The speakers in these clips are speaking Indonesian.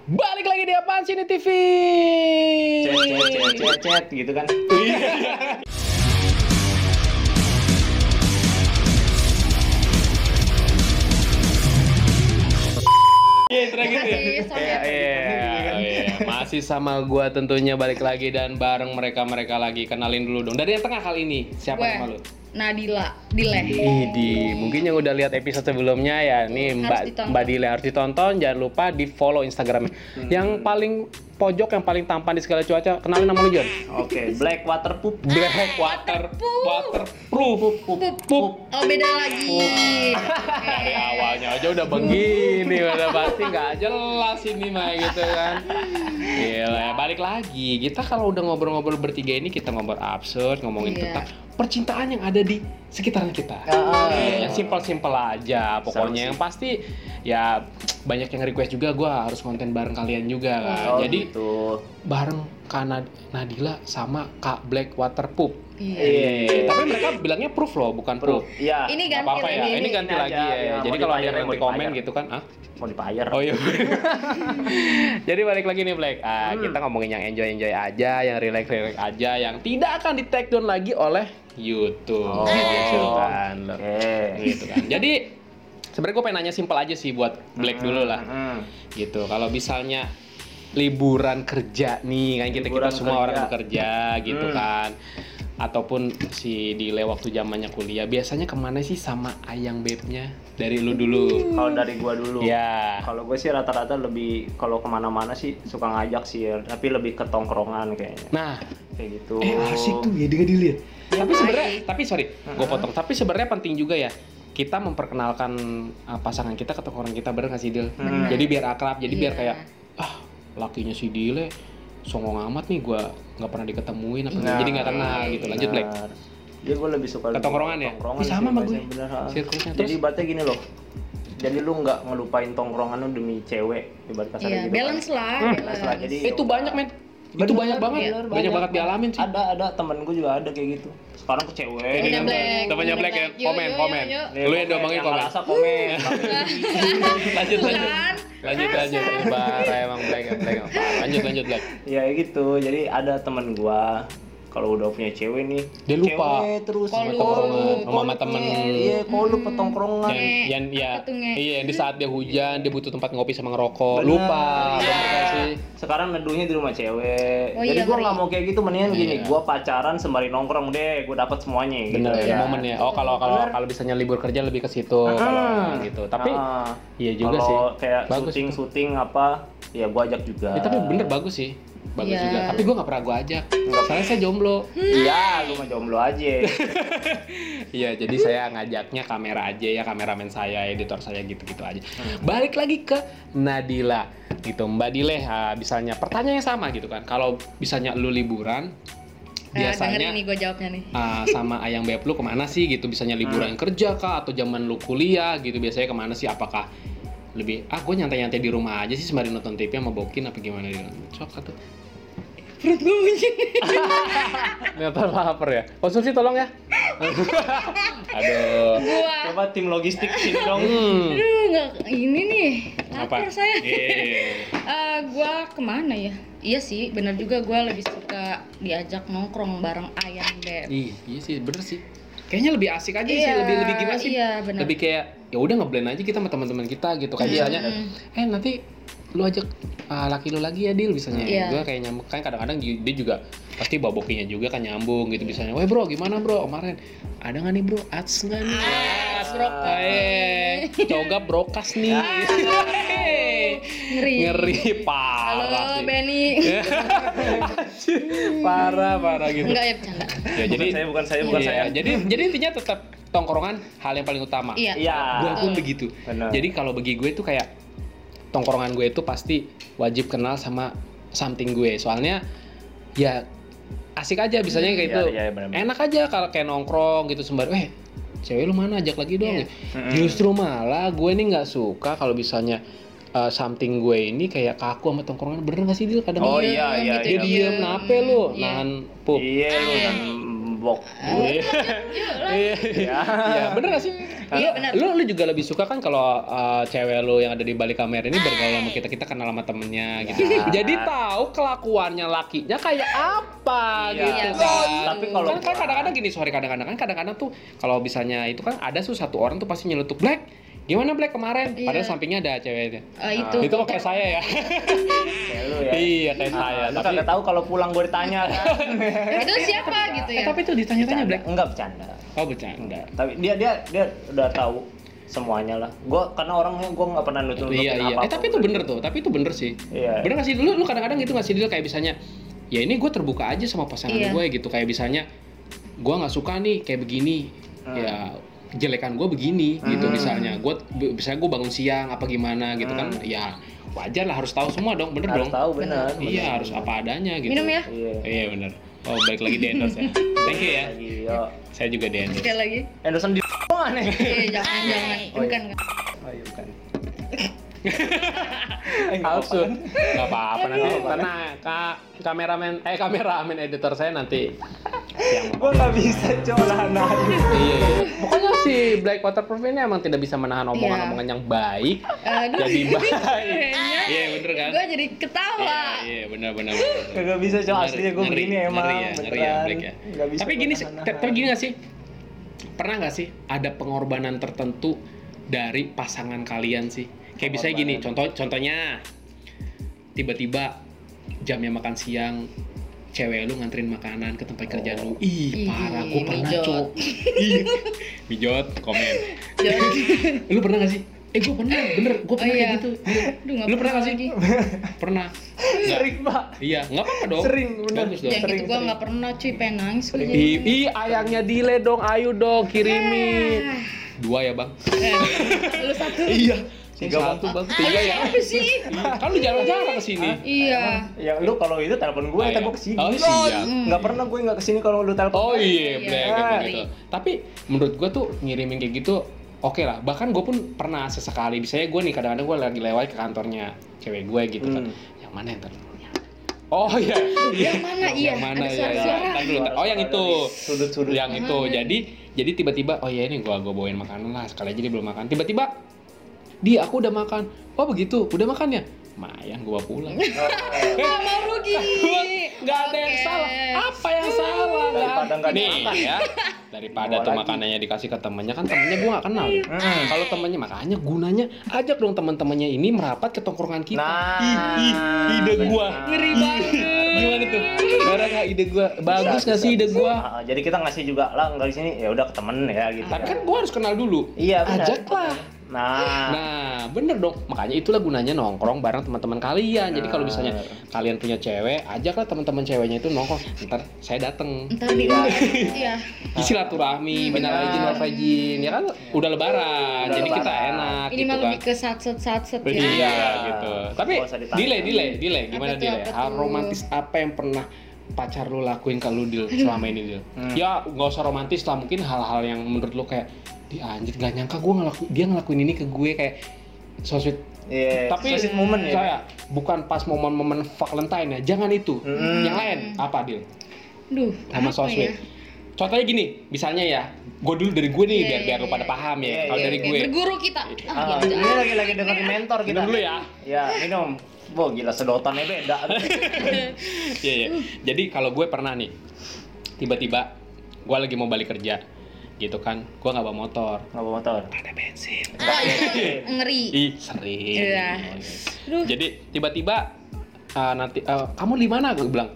Balik lagi di Apaan Sih Ini TV. Cet gitu kan. Iya, gitu ya. Iya. Masih sama gua tentunya balik lagi dan bareng mereka lagi. Kenalin dulu dong. Dari yang tengah kali ini, siapa Gue, nama lu? Nadila, Dileh. Idi, mungkin yang udah lihat episode sebelumnya ya, nih Mbak Dile harus ditonton, jangan lupa di follow Instagramnya. Yang paling pojok, yang paling tampan di segala cuaca, kenalin nama lu John. Oke, Black Water Poop. Black waterproof. Pup. Oh, beda lagi. Dari awalnya aja udah begini, udah pasti nggak jelas ini mah gitu kan. Gila ya, balik lagi. Kita kalau udah ngobrol-ngobrol bertiga ini, kita ngobrol absurd, ngomongin tentang percintaan yang ada di sekitaran kita. Yang simpel-simpel aja pokoknya. Yang pasti ya banyak yang request juga, gue harus konten bareng kalian juga kan. Jadi gitu. bareng Kak Nadila sama Kak Black Water Poop. Iya. Tapi mereka bilangnya proof loh, bukan proof. Iya. Ini Nggak ganti apa-apa ya, lagi. ini ganti Ini lagi aja, ya. ya, Jadi mau kalau ada dibayar, yang mau di komen dibayar. gitu kan, Mau dibayar. Oh iya. Jadi balik lagi nih Black. Kita ngomongin yang enjoy aja, yang relax aja, yang tidak akan di take down lagi oleh YouTube. Gitu kan. Gitu kan. Jadi sebenarnya gue pengen nanya simpel aja sih buat Black dulu lah. Gitu. Kalau misalnya liburan kerja nih, kan kita Liburan semua kerja. orang bekerja gitu kan. Ataupun si Dile waktu zamannya kuliah, biasanya kemana sih sama ayang babe-nya? Dari lu dulu. Kalau dari gua dulu. Ya. Kalau gue sih rata-rata lebih kalau kemana-mana sih suka ngajak sih, tapi lebih ke tongkrongan kayaknya. Nah, Kayak gitu. asik tuh ya dengan dilihat. Tapi sebenarnya, sorry, gue potong. Tapi sebenarnya penting juga ya kita memperkenalkan pasangan kita ke orang kita, bener nggak sih Dil? Jadi biar akrab, jadi biar kayak lakinya si Dile songong amat nih, gue nggak pernah diketemuin apa jadi nggak kenal gitu. Lanjut Black. Dia gue lebih suka Ke tongkrongan ya? Tongkrongan Sama sama gue. bener. Circle-nya Jadi terus. ibaratnya gini loh. Jadi lu nggak ngelupain tongkrongan lu demi cewek, ibarat kasarnya Iya, gitu. balance lah. Balance lah. Jadi Itu banyak men. Itu banyak banget. Banyak banget dialamin sih. Ada temen gue juga ada kayak gitu. Sekarang ke cewek. Temennya Black. Temennya Black ya. Yuk, Komen. yuk. Lu yang domongin yang komen. ngerasa komen. Lanjut. Bukan. Lanjut. Parah emang Black. Lanjut Black. Ya gitu. Jadi ada temen gua kalau udah punya cewek nih, Dia lupa. cewek terus Kolu. Sama temen. Iya, kalau lu petongkrongan. yang Ketunge. iya, yang di saat dia hujan dia butuh tempat ngopi sama ngerokok. Bener. Lupa. Bener gak sih? Sekarang neduhnya di rumah cewek. Oh Jadi iya, gua ngeri. nggak mau kayak gitu, mendingan gini, Iya. gua pacaran sembari nongkrong deh, gua dapat semuanya gitu. Bener ya, ya. momen ya. Oh, kalau misalnya libur kerja lebih ke situ kalau gitu. Tapi iya juga sih. Kalau kayak Bagus itu. syuting apa, ya gua ajak juga. Ya, tapi bener bagus sih. Bagus Iya. juga. Tapi gue gak pernah gue ajak. Soalnya saya jomblo. Iya, lu mah jomblo aja. Iya, jadi saya ngajaknya kamera aja ya, kameramen saya, editor saya gitu-gitu aja. Balik lagi ke Nadila gitu. Mbak Dile, misalnya pertanyaannya sama gitu kan. Kalau misalnya lu liburan, biasanya Dengerin nih gue jawabnya nih. sama ayang beb lu kemana sih gitu? Misalnya liburan kerja kah atau zaman lu kuliah gitu, biasanya kemana sih? Apakah lebih gue nyantai-nyantai di rumah aja sih sembari nonton TV sama bokin apa gimana gitu? Sok atau Perut gue bunyi. ternyata lapar ya. Konsumsi tolong ya. Aduh. Gua. Coba tim logistik sini dong. Aduh, nggak ini nih. Apa? Lapar saya. Iya. Gua kemana ya? Iya sih, benar juga gue lebih suka diajak nongkrong bareng ayang beb. Iya sih, bener sih. Kayaknya lebih asik aja sih, Iya, lebih gimana sih? iya, bener. Lebih kayak ya udah ngeblend aja kita sama teman-teman kita gitu. Kayak misalnya, nanti lu ajak laki lu lagi ya Dil misalnya. Iya. Gue kayak nyambung kan kadang-kadang dia juga pasti babokinya juga kan nyambung gitu misalnya. Weh bro, gimana bro kemarin? Ada nggak nih bro? Ads nggak nih? bro. Coba brokas nih. Ngeri parah Halo sih. Benny. parah gitu. Enggak ya, bercanda. Ya jadi bukan saya. Iya, jadi intinya tetap tongkrongan hal yang paling utama. Iya. Iya. Gue pun begitu. Benar. Jadi kalau bagi gue tuh kayak tongkrongan gue itu pasti wajib kenal sama something gue. Soalnya ya asik aja bisanya kayak gitu. Iya, benar-benar. Enak aja kalau kayak nongkrong gitu sembari, cewek lu mana ajak lagi dong. Iya. Justru malah gue nih nggak suka kalau misalnya something gue ini kayak kaku sama tongkrongan. Bener nggak sih Dil kadang? Oh iya. Dia diem nape lu? Iya. Nahan pup. Iya, lu kan gembok. Iya. Iya, bener gak sih? Iya, bener. Lu juga lebih suka kan kalau cewek lu yang ada di balik kamera ini bergaul sama kita kenal sama temennya gitu. Jadi tahu kelakuannya lakinya kayak apa Iya. gitu Iya, kan. Tapi kalau kan kadang-kadang gini, kadang-kadang tuh kalau misalnya itu kan ada satu orang tuh pasti nyelutuk, Black, gimana Black kemarin? Iya. Padahal sampingnya ada ceweknya. Itu Itu kayak saya ya. kayak lu ya. Iya, kayak saya. Lu kagak tahu kalau pulang gue ditanya kan. itu siapa gitu ya. Tapi itu ditanya-tanya Black. Enggak bercanda. Oh, bercanda. Tapi dia udah tahu semuanya lah. Gua karena orangnya gua nggak pernah nutupin Iya. apa. Tapi itu bener tuh. Tapi itu bener sih. Iya. Bener gak sih? Lu kadang-kadang gitu gak sih, Dil? Kayak misalnya, ya ini gue terbuka aja sama pasangan Iya. gue gitu. Kayak misalnya, gue gak suka nih kayak begini. Ya, jelekan gue begini gitu misalnya. Misalnya gue bangun siang apa gimana gitu kan. Ya, wajar lah, harus tahu semua dong. Bener Harus dong? tahu benar. Iya, harus apa adanya gitu. Minum ya. Iya. Iya, bener. Oh, balik lagi di endorse ya. Thank you ya. Lagi, yo. Saya juga di endorse. Sekali lagi. Endosan di aneh. Jangan. Oh, Bukan. Oh, iya bukan. Absurd. Gak apa-apa nanti. Karena kameramen editor saya nanti yang Gua nggak bisa nahan. Iya. Pokoknya si Black Waterproof ini emang tidak bisa menahan omongan-omongan yang baik. Aduh. Jadi baik. Iya, bener kan? Gue jadi ketawa. Iya, benar. Kagak bisa aslinya gua begini emang. Ngeri ya, Black ya. Nggak bisa Tapi gini, nahan-nahan. tapi gini nggak sih? Pernah nggak sih ada pengorbanan tertentu dari pasangan kalian sih? Kayak misalnya gini, contohnya tiba-tiba jamnya makan siang, cewek lu nganterin makanan ke tempat kerjaan lu. Ih, parah, gue pernah, mijot. Cok. Mijot, komen. Jadi, Lu pernah gak sih? Gue pernah, bener, gue pernah iya. kayak gitu. Aduh, nggak Lu pernah gak sih? lagi. Pernah. Nggak? Sering, Pak. Iya, nggak apa-apa dong. Sering, bener. Bagus dong. Yang gitu gue nggak pernah cuy, pengen nangis gue jadi. Ih, ayangnya Dile dong, ayo dong, kirimin. 2 ya, Bang? Lu satu. Iya. 3, Satu, Bang. Bang. 3 ya? Apa sih? Iya, kan lu jarang-jarang kesini. Iya. Ya lu kalau itu telepon gue, Oh, ntar iya. gue kesini. Oh, siap. Nggak pernah gue nggak kesini kalau lu telepon. Oh gue. iya, Iya. Black Ah. emang gitu. Tapi menurut gue tuh ngirimin kayak gitu oke lah. Bahkan gue pun pernah sesekali. Misalnya gue nih kadang-kadang gue lagi lewat ke kantornya cewek gue gitu kan. Yang mana yang terlalu? Oh iya. Yang mana? Iya. Yang mana Ada ya? suara-suara. Ntar dulu, ntar. Oh yang itu. Sudut-sudut. Yang itu. Jadi tiba-tiba oh ya ini gue bawain makanan lah. Sekali aja dia belum makan. Tiba-tiba aku udah makan. Oh begitu, udah makan ya? Mayan gue bawa pulang. Gak mau rugi. Nggak ada yang Oke. salah. Apa yang salah? Daripada nggak Nih dimakan. ya. Daripada Bawa tuh lagi. makanannya dikasih ke temennya kan temennya gue nggak kenal. Kalau temennya makanya gunanya ajak dong teman-temannya ini merapat ke tongkrongan kita. Nah, Ide gue. Ngeri banget. Gimana tuh? Gara nggak ide gue? Bagus nggak sih ide gue? Jadi kita ngasih juga lah nggak di sini ya udah ke temen ya gitu. Tapi kan gue harus kenal dulu. Iya benar. Ajaklah. Nah, bener dong. Makanya itulah gunanya nongkrong bareng teman-teman kalian. Jadi kalau misalnya kalian punya cewek, ajaklah teman-teman ceweknya itu nongkrong. Ntar saya dateng. Ntar diundang. Iya. Silaturahmi, minal aidin wal faizin. Ya kan udah lebaran. Udah Jadi kita lebaran. enak Ini gitu mah kan. lebih ke satset ya. Iya gitu. Tapi Nggak usah ditanya. delay gimana Apa tuh, delay? apa Hal tuh? romantis apa yang pernah pacar lu lakuin ke lu Dil selama ini Dil? Ya nggak usah romantis lah, mungkin hal-hal yang menurut lu kayak di anjir gak nyangka dia ngelakuin ini ke gue kayak so sweet. Iya. Tapi sweet moment ya. saya bukan pas momen-momen Valentine ya, jangan itu. Yang lain apa Dil? Duh, Sama apa so ya? sweet. Contohnya gini, misalnya ya, gue dulu dari gue nih Iya, biar lu iya, pada paham ya. Iya, Kalau iya, dari iya. gue, Berguru kita. Ah, Iya, ini lagi dengerin mentor kita. minum dulu ya. Ya minum. Wah gila sedotannya beda. Iya. Jadi kalau gue pernah nih, tiba-tiba gue lagi mau balik kerja, gitu kan, gue nggak bawa motor, Nggak bawa motor. ada bensin. Ngeri. Ih sering. Iya. Aduh. Jadi tiba-tiba nanti kamu di mana? Gue bilang.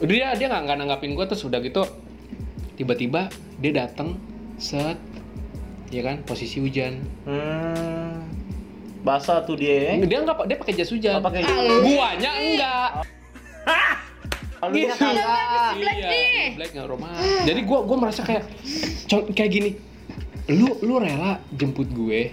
Dia nggak nanggapin gue, terus udah gitu tiba-tiba dia datang set, ya kan, posisi hujan. Basah tuh dia. Dia pakai jas hujan. Oh, pakai Guanya enggak. Alunya Gitu. kagak. Black nih. Black nggak romantis. Jadi gue merasa kayak gini. Lu rela jemput gue.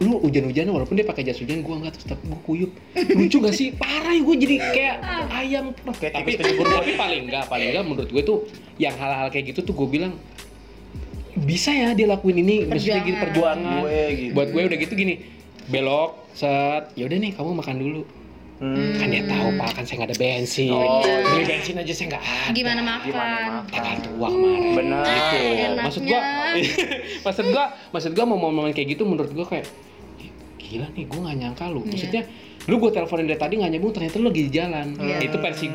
Lu hujan-hujanan walaupun dia pakai jas hujan, gue enggak, terus tapi gue kuyup. Lucu gak sih? Parah ya, gue jadi kayak ayam. Kayak Tapi tipis penjebur. paling enggak menurut gue tuh yang hal-hal kayak gitu tuh gue bilang bisa ya dia lakuin ini, maksudnya gitu perjuangan. Gue gitu. Buat gue udah gitu gini, belok, set, yaudah nih kamu makan dulu. Kan dia tahu Pak, kan saya nggak ada bensin. Oh, iya. Beli bensin aja saya nggak ada. Gimana makan? Tak kartu uang kemarin. Bener. Gitu. enaknya. Maksud gua mau momen kayak gitu menurut gua kayak gila nih, gua nggak nyangka lu. Maksudnya lu gue teleponin dari tadi nggak nyambung, ternyata lu lagi di jalan. Itu versi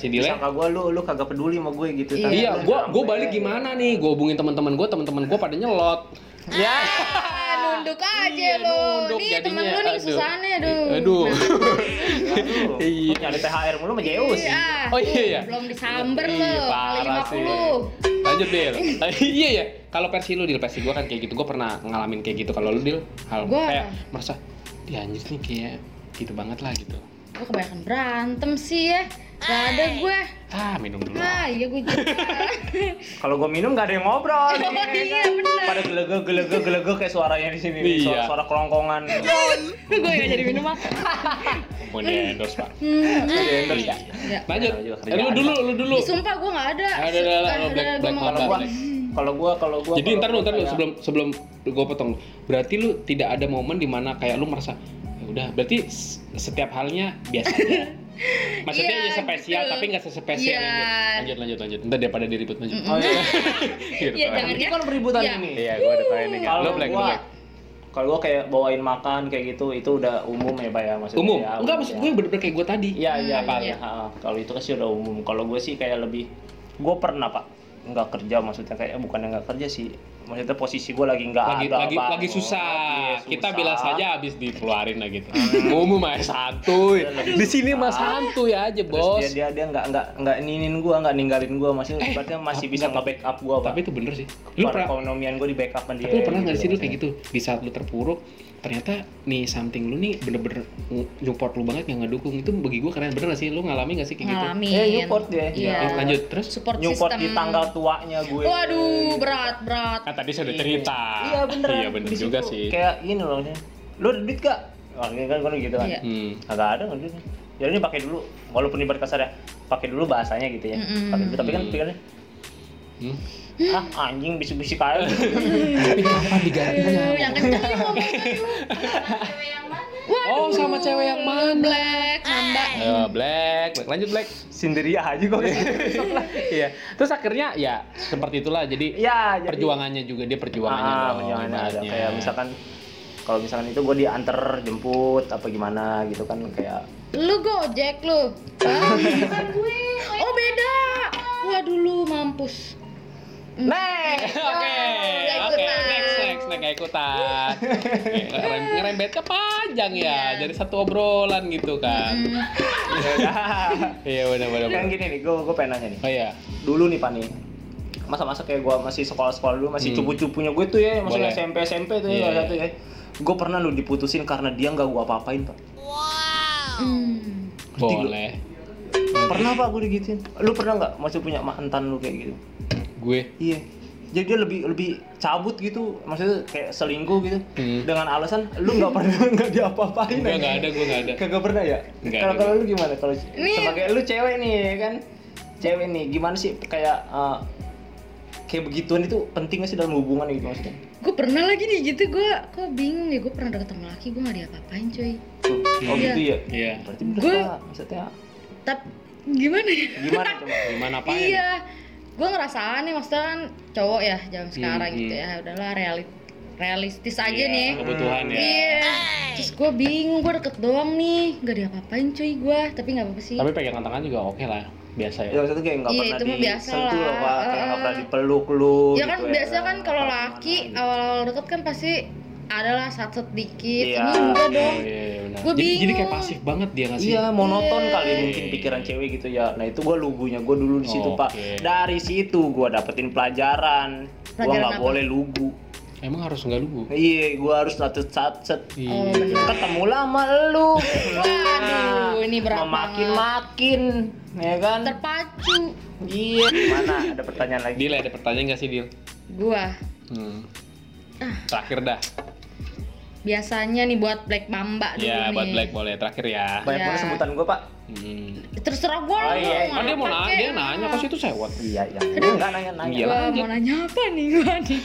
Dile. Sangka gue lu kagak peduli sama gue gitu. Iya, gua balik gimana nih? Gua hubungin teman-teman gua pada nyelot. Ya. Nunduk aja lo. nunduk Nih jadinya. temen lu nih kesusahannya aduh. Aduh. Iya. Nyari THR mulu sama Zeus. Iya. Oh iya ya. Belum disamber lo. Ih, Kali parah sih. 50. Lanjut Dil. Iya ya. Kalau versi lu, versi gua kan kayak gitu. Gua pernah ngalamin kayak gitu. Kalau lu Dil, hal Gua- kayak merasa dia anjir nih kayak gitu banget lah gitu. Gue kebanyakan berantem sih ya. Gak ada gue. Minum dulu. Iya gue juga. Kalau gue minum gak ada yang ngobrol. Iya bener. Pada gelegek kayak suaranya di sini. Iya. Suara kerongkongan. Gue gak jadi minum apa. Mau di endorse Pak. Iya. Iya. Lanjut. Namanya juga kerjaan. Lu dulu. Sumpah gue gak ada. Ada, black Gua mamba. mau- Kalau gua Jadi ntar lu sebelum gue potong. Berarti lu tidak ada momen dimana kayak lu merasa ya udah, berarti setiap halnya biasa aja. Maksudnya Iya, ya spesial gitu. tapi nggak sespesial Iya. ini. Lanjut. Ntar daripada diribut lanjut. Oh iya. Gitu. Iya jangan Ini ya. kan peributan Iya. ini. Iya, gue udah tahu ini. Kalau Lu black. kalau gua kayak bawain makan kayak gitu itu udah umum ya Pak ya maksudnya. Umum. Ya, Enggak, maksud gue bener-bener kayak gue tadi. Iya Apa? iya. Kalau itu kan sih udah umum. Kalau gue sih kayak lebih, gue pernah Pak nggak kerja, maksudnya kayak bukan nggak kerja sih, maksudnya posisi gue lagi nggak ada Pak. Lagi susah. Iya, Kita susah. bilang saja habis dikeluarin lah gitu. Umum mah santuy. Di sini mah santuy aja, Terus Bos. dia nggak ninin gue, nggak ninggalin gue, maksudnya masih bisa nge-backup gue Pak. Tapi itu bener sih. Lu pernah Perekonomian gue di backup sama dia. Tapi lu pernah nggak gitu sih lu maksudnya. kayak gitu, di saat lu terpuruk ternyata nih something lu nih bener-bener support lu banget, yang ngedukung. Itu bagi gua keren. Bener gak sih? Lu ngalamin gak sih kayak gitu? Ngalamin. Support dia. Iya. Lanjut terus. Support Nyupport system. di tanggal tuanya gue. Waduh, berat. Kan tadi saya udah cerita. Iya bener. Iya bener Di juga situ sih. Kayak gini loh, lu ada duit gak? Wah ini kan gue gitu kan. Iya. Agak ada nggak duitnya. Jadi ini pakai dulu, walaupun ibarat kasar ya, pakai dulu bahasanya gitu ya. Pakai dulu, tapi kan pikirannya, anjing bisik-bisik aja. Tapi kapan digantinya? Yang kenceng nih ngomongnya lu. Oh, sama cewek yang mana? Black, Mamba. Black. Lanjut Black. Sendiri aja kok. Iya. Terus akhirnya ya seperti itulah. Jadi Ya, jadi perjuangannya juga dia perjuangannya dong, perjuangannya ada ibaratnya. kayak misalkan kalau misalkan itu gue diantar jemput apa gimana gitu kan kayak Lu Gojek lu. Bukan gue. Oh, beda. Waduh lu mampus. next. Oke, Nggak oke, ikutan. next, nggak ikutan. Ngerembetnya panjang ya, jadi satu obrolan gitu kan. Ya udah. Iya benar. Kan gini nih, gue pengen nanya nih. Oh iya, Dulu nih Pak nih, masa-masa kayak gue masih sekolah dulu, masih cupu-cupunya gue tuh ya, masih Boleh. SMP tuh Iya. ya, satu ya. Gue pernah lu diputusin karena dia nggak gue apa-apain Pak. boleh. Pernah Pak gue digituin. Lu pernah nggak masih punya mantan lu kayak gitu? Gue, Iya. Jadi dia lebih cabut gitu, maksudnya kayak selingkuh gitu, dengan alasan lu nggak pernah nggak diapa-apain. gue aja. nggak ada, gue nggak ada. Kagak pernah ya? Nggak Kalau ada. kalau lu gimana? Kalau sebagai lu cewek nih ya kan, cewek nih gimana sih kayak kayak begituan itu penting gak sih dalam hubungan gitu maksudnya? Gue pernah lagi nih gitu, kok bingung ya, gue pernah deket sama laki, gue gak diapa-apain cuy. Oh Iya. gitu ya? Iya. Berarti bener Gue- Pak, maksudnya Tapi gimana ya? gimana coba? Gimana apa ya? Iya, gue ngerasa aneh, maksudnya kan cowok ya zaman sekarang gitu ya, udahlah realistis aja Iya, nih. kebutuhan ya. Iya. Terus gue bingung, gue deket doang nih, gak diapa-apain cuy gue, tapi nggak apa-apa sih. Tapi pegangan tangan juga oke lah, biasa Ya ya. maksudnya kayak nggak Iya, pernah itu mah biasa disentuh lah. loh Pak, kayak nggak pernah dipeluk lu. Ya kan gitu biasa kan kalau Apa laki gimana gitu. awal-awal deket kan pasti adalah satset dikit. Iya. Ini enggak dong. Oh, iya, benar. Gua Jadi kayak bingung. pasif banget dia nggak sih? Iya, monoton Iya. kali mungkin pikiran cewek gitu ya. Nah itu gue lugunya, gue dulu di situ Pak. Oke. Dari situ gue dapetin pelajaran. Gue Pelajaran nggak apa? boleh lugu. Emang harus nggak lu? Iya, gue harus latih satset. Oh, Iya. benar. Ketemu lama lu. Waduh, ini berat Makin, ya kan? terpacu. Iya. Mana? Ada pertanyaan lagi? Dil, ada pertanyaan nggak sih Dil? Gua. Terakhir dah. biasanya nih buat Black Mamba dulu Ya nih. buat Black boleh terakhir ya. Banyak Iya. banget sebutan gue, Pak. Terserah gua. Oh, iya. Kan dia mau nanya, dia nanya ke situ sewot. Iya, ya. Enggak nanya-nanya. Iya. Gua lanjut. mau nanya apa nih gua nih?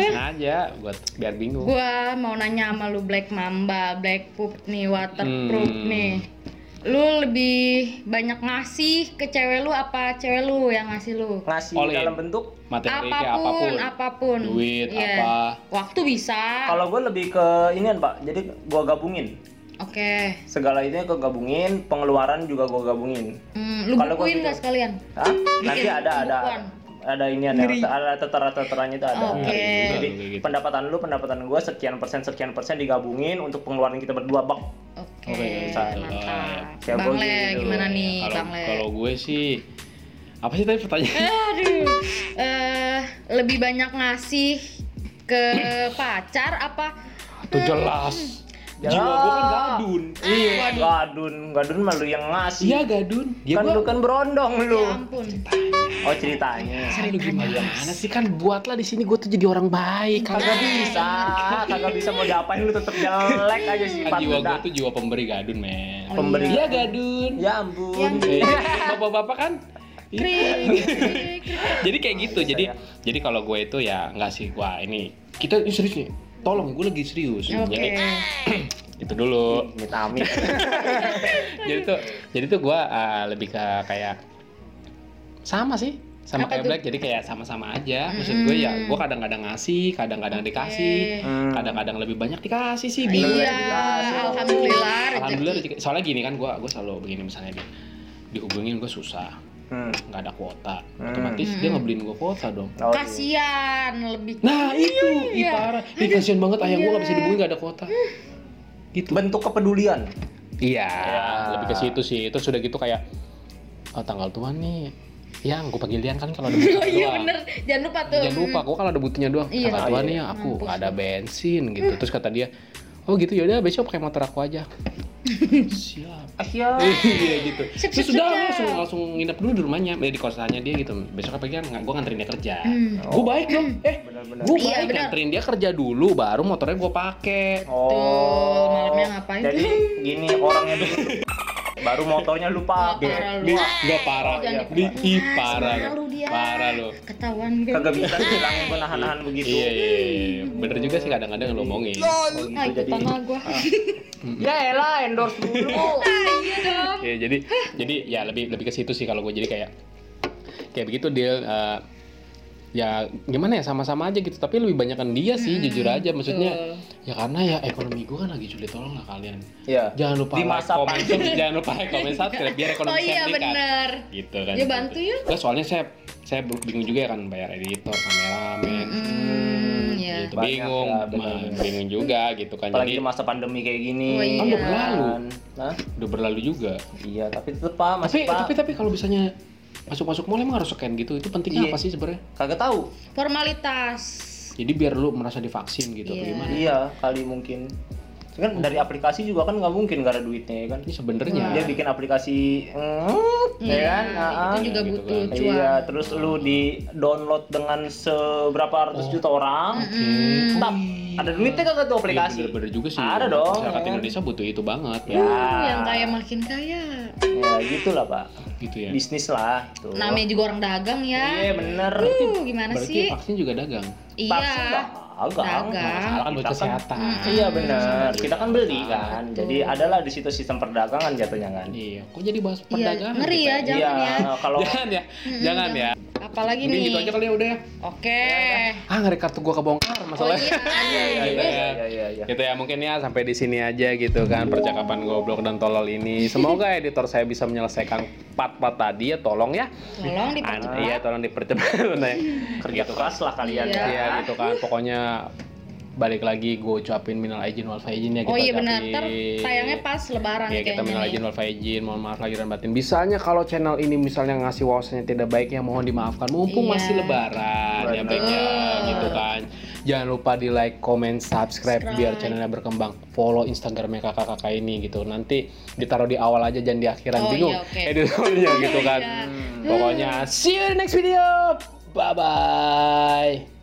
Aja buat biar bingung. Gua mau nanya sama lu Black Mamba, Black Poop nih, waterproof nih. Lu lebih banyak ngasih ke cewek lu apa cewek lu yang ngasih lu? Ngasih All in. dalam bentuk. Materi kayak Apapun. Duit Iya. apa. Waktu bisa. Kalau gue lebih ke inian, Pak. Jadi gue gabungin. Oke. Segala ini gue gabungin, pengeluaran juga gue gabungin. Lu Kalau gua bukuin gitu. nggak sekalian? Hah? Nanti Bikin ada inian ya, ada tera-teranya itu ada. Oke. Jadi Gitu. pendapatan gue sekian persen digabungin untuk pengeluaran kita berdua, Bang. Oke. Oke, Mantap. Kayak Bang gua Le, gitu. gimana nih, Kalau Bang Le? kalau gue sih apa sih tadi pertanyaan? Aduh. Lebih banyak ngasih ke pacar apa? Tuh jelas. Ya. Jiwa gue kan gadun. Iya, gadun malu yang ngasih. Iya gadun. Dia Kan gua lu kan berondong lu. Ya ampun. Oh, ceritanya. lu gimana sih kan buatlah di sini gue tuh jadi orang baik. Kagak bisa mau diapain lu tetap jelek aja sifat Jiwa lu gue dah. tuh jiwa pemberi gadun, men. Oh, Pemberi. Iya gadun. Ya ampun. Bapak-bapak kan. Krik. Jadi kayak gitu. Jadi kalau gue itu ya nggak sih. Wah ini kita ini serius nih. Tolong gue lagi serius. Oke. Jadi itu dulu. Amit-amit. jadi tuh gue lebih ke kayak sama sih sama Apa kayak tuh? Black, jadi kayak sama-sama aja. Maksud gue ya gue kadang-kadang ngasih, kadang-kadang dikasih, kadang-kadang lebih banyak dikasih sih. Bingung. Iya, alhamdulillah. Alhamdulillah rezeki. soalnya gini kan gue selalu begini, misalnya dihubungin gue susah, nggak ada kuota, otomatis dia ngebeliin gue kuota dong. Oh, iya. Kasian lebih. Nah itu, Iya. parah. Ih kasihan banget ayah gue nggak bisa dihubungin, nggak ada kuota. Gitu. Bentuk kepedulian. Iya, Ya. lebih ke situ sih. Terus udah gitu kayak tanggal tuan nih, yang gue panggil Dian kan kalau ada butuhnya Oh iya doang. bener, jangan lupa tuh. Jangan lupa, gue kalau ada butuhnya doang. Iya. Tanggal tuan nih, Iya. aku Mampus nggak ada bensin gitu. Terus kata dia, oh gitu yaudah besok pakai motor aku aja. Siap. Asyik. Iya gitu. Sip, Terus sip, udah sip. langsung nginep dulu di rumahnya, di kosannya dia gitu. Besok pagi kan gue nganterin dia kerja. Oh. Gue baik dong. Bener-bener. Gue Iya, baik bener. nganterin dia kerja dulu, baru motornya gue pakai. Tuh, malamnya ngapain Jadi tuh? gini orangnya begitu. Baru motornya lupa. Parah lu. Gak parah. Jangan Parah. Malu dia. Parah lu. Ketahuan gue. Kagak bisa bilangin gue nahan-nahan begitu. Iya. Bener juga sih kadang-kadang ngomongin. Oh, Ah, gitu. ikutan lah gue. Ya elah endorse dulu. Iya dong. Ya jadi ya lebih ke situ sih kalau gue, jadi kayak begitu deal. Ya gimana ya, sama-sama aja gitu, tapi lebih banyakan dia sih, jujur aja, maksudnya ya karena ya ekonomi gue kan lagi sulit, tolong lah kalian. Iya. Jangan lupa Di masa like, comment, jangan lupa like, comment, subscribe biar ekonomi Oh saya iya meningkat. bener. Gitu kan. Ya bantu ya. Nah, soalnya saya bingung juga ya kan bayar editor, kameramen. Iya. Gitu Banyak bingung, ya, bener-bener. bingung juga gitu kan. Apalagi Jadi di masa pandemi kayak gini. Oh, iya. kan udah berlalu. Hah? Udah berlalu juga. Iya, tapi tetep Pak, masih Pak. Tapi kalau misalnya masuk mall emang harus scan gitu, itu pentingnya Iya. apa sih sebenarnya? Kagak tahu. Formalitas. Jadi biar lu merasa divaksin gitu, Iya. bagaimana? Iya, kali mungkin. Kan dari aplikasi juga kan nggak mungkin nggak ada duitnya ya kan. Ini sebenarnya Dia bikin aplikasi ya kan? Itu juga gitu butuh kan. cuan. Iya, terus lu di download dengan seberapa ratus juta orang. Tap, ada duitnya kagak tuh aplikasi? Iya, bener juga sih. Ada dong. Masyarakat ya kan? Indonesia butuh itu banget. Ya. Yang kaya makin kaya. Ya gitulah Pak. Gitu ya. Bisnis lah itu. Namanya juga orang dagang ya. Iya bener. Gimana Berarti sih? vaksin juga dagang. Vaksin Iya. dagang. Masalah kan buat Kita kan- kesehatan. Iya benar. Kita kan beli kan. Jadi adalah di situ sistem perdagangan jatuhnya kan. Iya, kok jadi bahas Iya, perdagangan? ngeri kita ya, jangan Iya, ya. kalau Jangan ya, jangan ya. Apalagi Mungkin nih. gitu aja kali ya udah ya. Oke. Ngeri kartu gua kebongkar Oh masalahnya. iya. Gitu ya. Iya. Gitu ya, mungkin ya sampai di sini aja gitu kan percakapan goblok dan tolol ini. Semoga editor saya bisa menyelesaikan part-part tadi ya, tolong ya. Tolong dipercepat. Iya, tolong dipercepat. Nah, Kerja keras lah kalian Iya. ya. Iya gitu kan, pokoknya balik lagi gue ucapin minal aijin wal faizin ya, kita Oh iya benar. ucapin. Ntar tayangnya pas lebaran Iya, kita kayaknya minal nih. aijin wal faizin, mohon maaf lahir dan batin. Bisanya kalau channel ini misalnya ngasih wawasannya tidak baik ya mohon dimaafkan, mumpung Iya. masih lebaran ya baik ya, gitu kan. Jangan lupa di like, comment, subscribe biar channelnya berkembang. Follow Instagramnya kakak-kakak ini gitu. Nanti ditaruh di awal aja, jangan di akhiran. Oh, Bingung iya, oke. editornya gitu kan. Iya. Pokoknya see you in the next video. Bye bye.